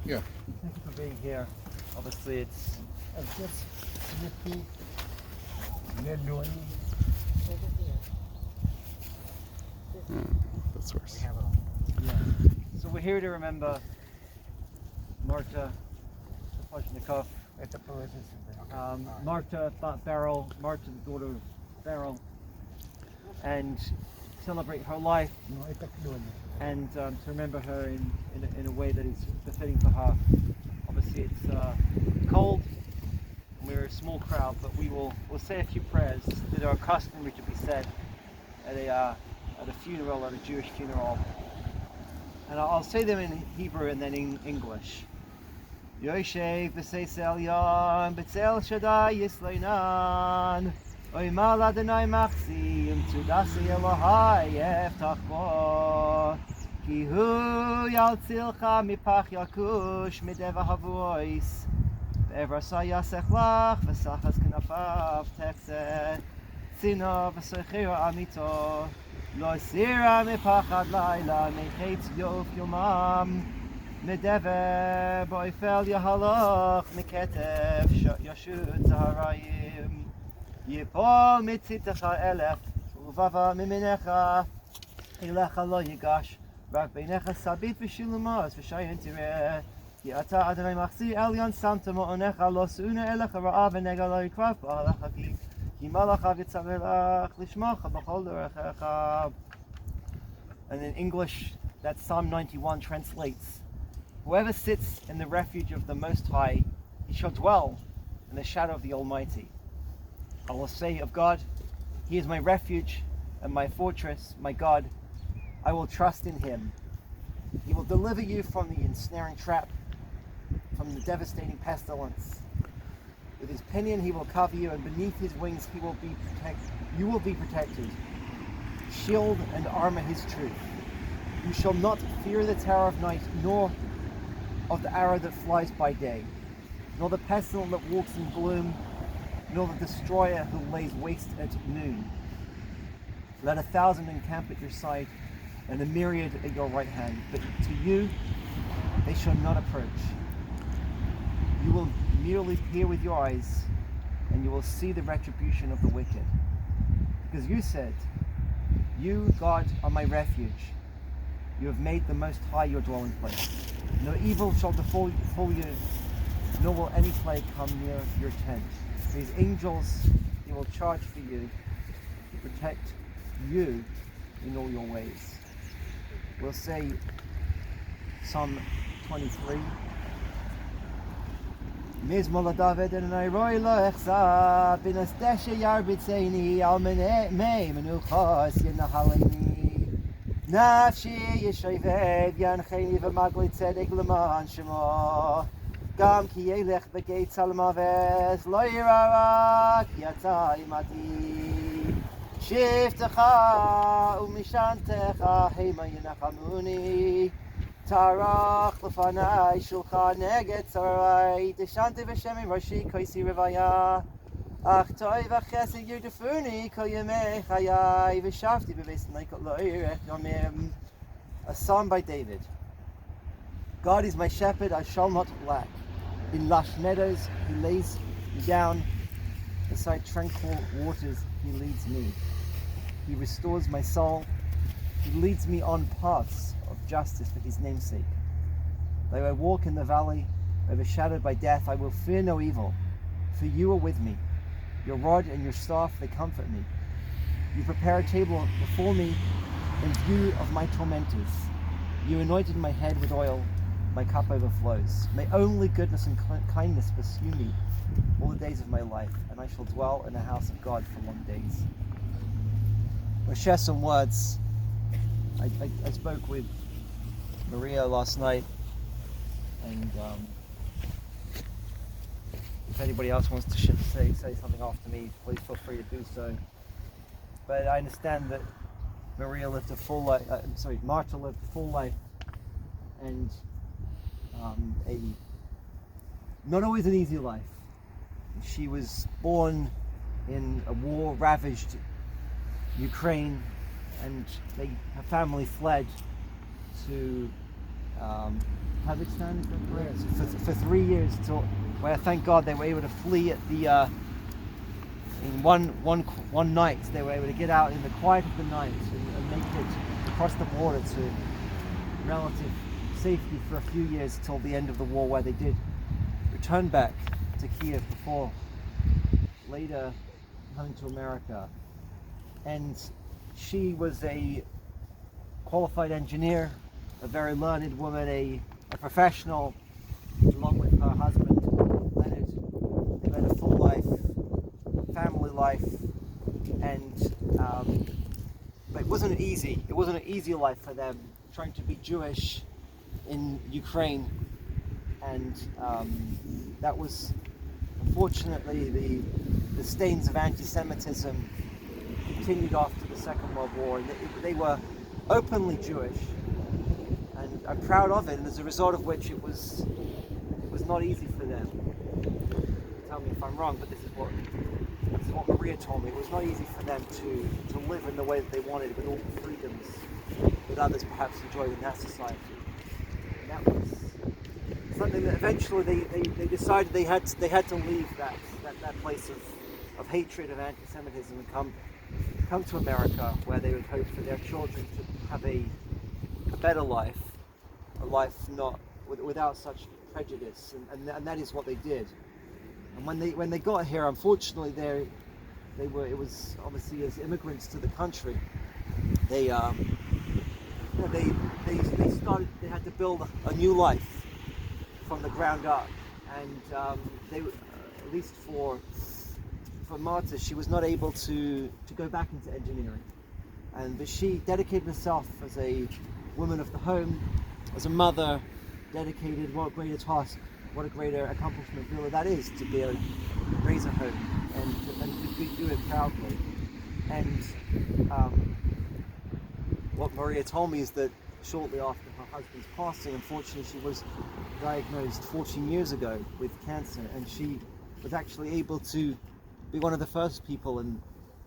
Yeah. Thank you for being here. Obviously, it's just snippy, melody. That's worse. yeah. So we're here to remember Marta Pojnikov, At the position. Marta Beryl, Marta the daughter of Beryl, and celebrate her life No, at the clone. and to remember her in a way that is befitting for her. Obviously, it's cold. We're a small crowd, but we'll say a few prayers that are customary to be said at a funeral, at a Jewish funeral. And I'll say them in Hebrew and then in English. Yoshev b'seis elyon b'tzel Shaddai yisleinan Oymal Adonai machzim tzudasi Elohai yeftach bo Ki hu yaltzilcha mipach yakush mideva havuois Ve'evrasa yasech lach v'sachas knafav techzeh Tzino v'sochira amito Lo sira mipachad laila mechetz yof yomam Medeve boifel yahalach miketef yashut zaharayim Yipol mitzitecha elef uvava miminecha Elecha lo yigash rak beinecha sabit v'shilumos v'shayin tireh Ki ata Adonai machzir elyon samta mo'onecha lo su'una elecha ra'ah v'nega lo yikraf ba'alecha ki malachav yitzarelach lishmocha b'chol derechecha. And in English, that Psalm 91 translates, whoever sits in the refuge of the Most High, he shall dwell in the shadow of the Almighty. I will say of God, He is my refuge and my fortress, my God. I will trust in Him. He will deliver you from the ensnaring trap, from the devastating pestilence. With His pinion He will cover you, and beneath His wings you will be protected. Shield and armor His truth. You shall not fear the terror of night, nor of the arrow that flies by day, nor the pestilence that walks in gloom, nor the destroyer who lays waste at noon. Let 1,000 encamp at your side, and a myriad at your right hand, but to you they shall not approach. You will merely peer with your eyes, and you will see the retribution of the wicked. Because you said, you, God, are my refuge. You have made the Most High your dwelling place. No evil shall befall you, nor will any plague come near your tent. For His angels He will charge for you to protect you in all your ways. We'll say Psalm 23. Mizmor David Adonai roi lo echsa binas deshe yarbitzeini al mei menuchos yenahaleni Nafshi yeshovev yancheni v'magli tzedek l'man shemo Gam ki yelech b'geit salmaves lo yirara ki ata imati Shiftecha umishantecha heima yenachamuni Tarach l'fanai shulcha neget tzarai Deshanti v'shemi rashi koisi revaya Ach toy v'chesed yudefuni kol yemei chayai v'shavti b'beis neikot lo yirech yomim. A psalm by David. God is my shepherd, I shall not lack. In lush meadows He lays me down. Beside tranquil waters He leads me. He restores my soul. He leads me on paths of justice for His name's sake. Though I walk in the valley, overshadowed by death, I will fear no evil, for you are with me. Your rod and your staff, they comfort me. You prepare a table before me in view of my tormentors. You anointed my head with oil, my cup overflows. May only goodness and kindness pursue me all the days of my life, and I shall dwell in the house of God for long days. We'll share some words. I spoke with Maria last night, and if anybody else wants to say something after me, please feel free to do so. But I understand that Maria lived a full life. Marta lived a full life, and a not always an easy life. She was born in a war-ravaged Ukraine, and her family fled to Kazakhstan, is that correct? Yes. For 3 years, till where thank God they were able to flee at the in one night. They were able to get out in the quiet of the night and make it across the border to relative safety for a few years till the end of the war, where they did return back to Kiev before later coming to America. And she was a qualified engineer, a very learned woman, a professional, along with her husband, Leonard. They led a full life, family life, and but it wasn't easy. It wasn't an easy life for them, trying to be Jewish in Ukraine, and that was unfortunately the stains of anti-Semitism continued after the Second World War. They were openly Jewish, and I'm proud of it, and as a result of which it was not easy for them. Tell me if I'm wrong, but this is what Maria told me. It was not easy for them to live in the way that they wanted, with all the freedoms that others perhaps enjoyed in that society. And that was something that eventually they decided they had to leave that place of hatred, of anti-Semitism, and come to America, where they would hope for their children to have a better life, a life not without such prejudice, and that is what they did. And when they got here, unfortunately, it was obviously as immigrants to the country, they had to build a new life from the ground up, and they at least for Marta, she was not able to go back into engineering, but she dedicated herself as a woman of the home, as a mother, dedicated. What a greater task, what a greater accomplishment really that is, to be able to raise a home and to do it proudly. And what Maria told me is that shortly after her husband's passing, unfortunately, she was diagnosed 14 years ago with cancer, and she was actually able to be one of the first people in,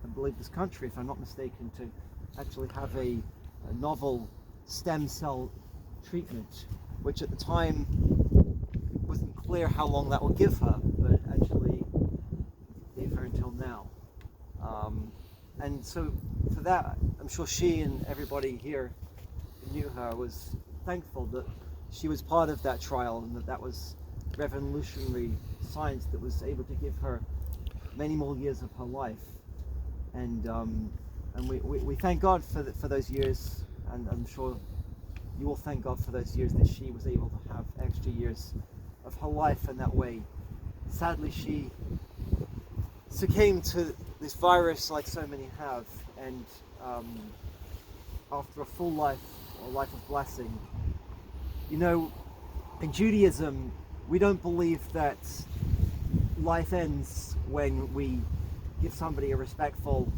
I believe, this country, if I'm not mistaken, to actually have a novel stem cell treatment, which at the time wasn't clear how long that would give her, but actually gave her until now. And so for that, I'm sure she and everybody here who knew her was thankful that she was part of that trial, and that was revolutionary science that was able to give her many more years of her life. And we thank God for those years, and I'm sure you will thank God for those years that she was able to have extra years of her life in that way. Sadly, she succumbed to this virus like so many have, and after a full life, or a life of blessing. You know, in Judaism, we don't believe that life ends when we give somebody a respectful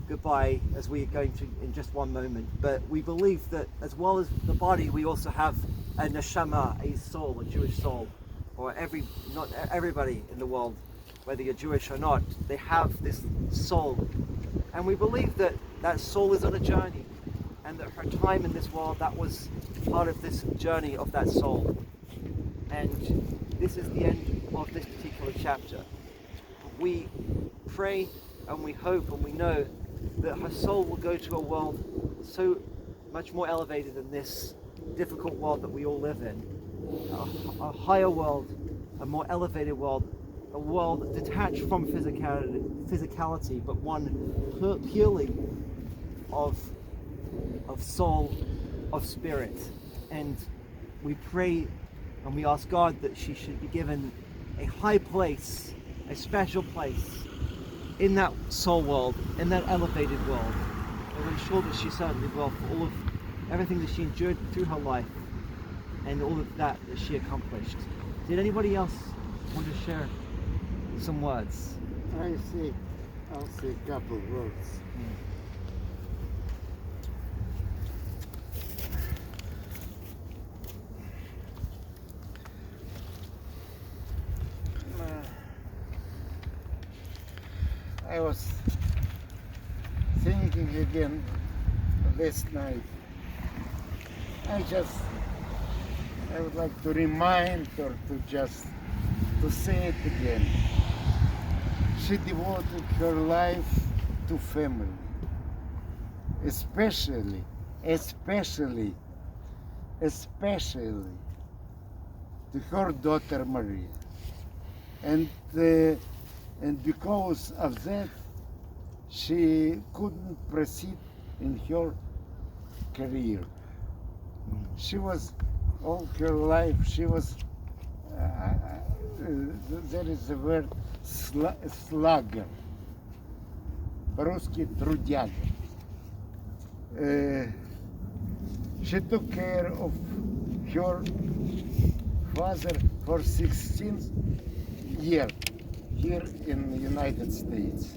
goodbye, as we are going to in just one moment, but we believe that as well as the body, we also have a neshama, a soul, a Jewish soul, or not everybody in the world, whether you're Jewish or not, they have this soul, and we believe that that soul is on a journey, and that her time in this world, that was part of this journey of that soul. And this is the end of this particular chapter. We pray and we hope and we know that her soul will go to a world so much more elevated than this difficult world that we all live in. A higher world, a more elevated world, a world detached from physicality, but one purely of soul, of spirit. And we pray and we ask God that she should be given a high place, a special place in that soul world, in that elevated world. And I'm sure that she certainly will, for all of everything that she endured through her life and all of that she accomplished. Did anybody else want to share some words? I'll say a couple words. I was thinking again this night. I I would like to remind her to just to say it again. She devoted her life to family, especially, especially, especially to her daughter Maria. And because of that, she couldn't proceed in her career. She was all her life. She was. There is the word slugger. По-русски трудяга. She took care of her father for 16 years here in the United States.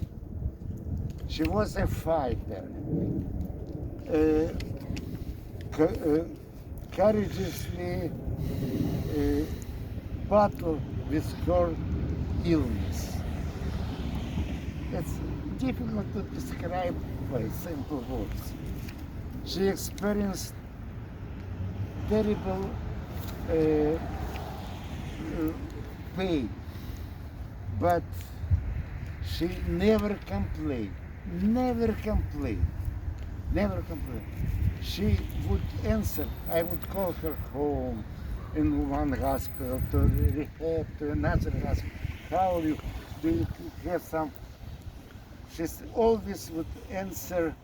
She was a fighter, courageously battled with her illness. It's difficult to describe by simple words. She experienced terrible pain, but she never complained, never complained, never complained. She would answer, I would call her home in one hospital, to rehab, to another hospital. How are you? Do you have some? She always would answer,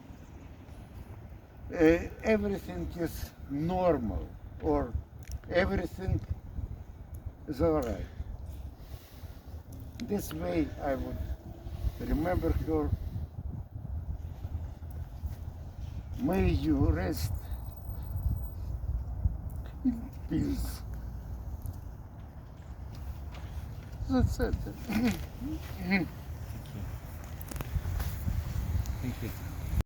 everything is normal, or everything is all right. This way I would remember her. May you rest in peace. That's it. Thank you.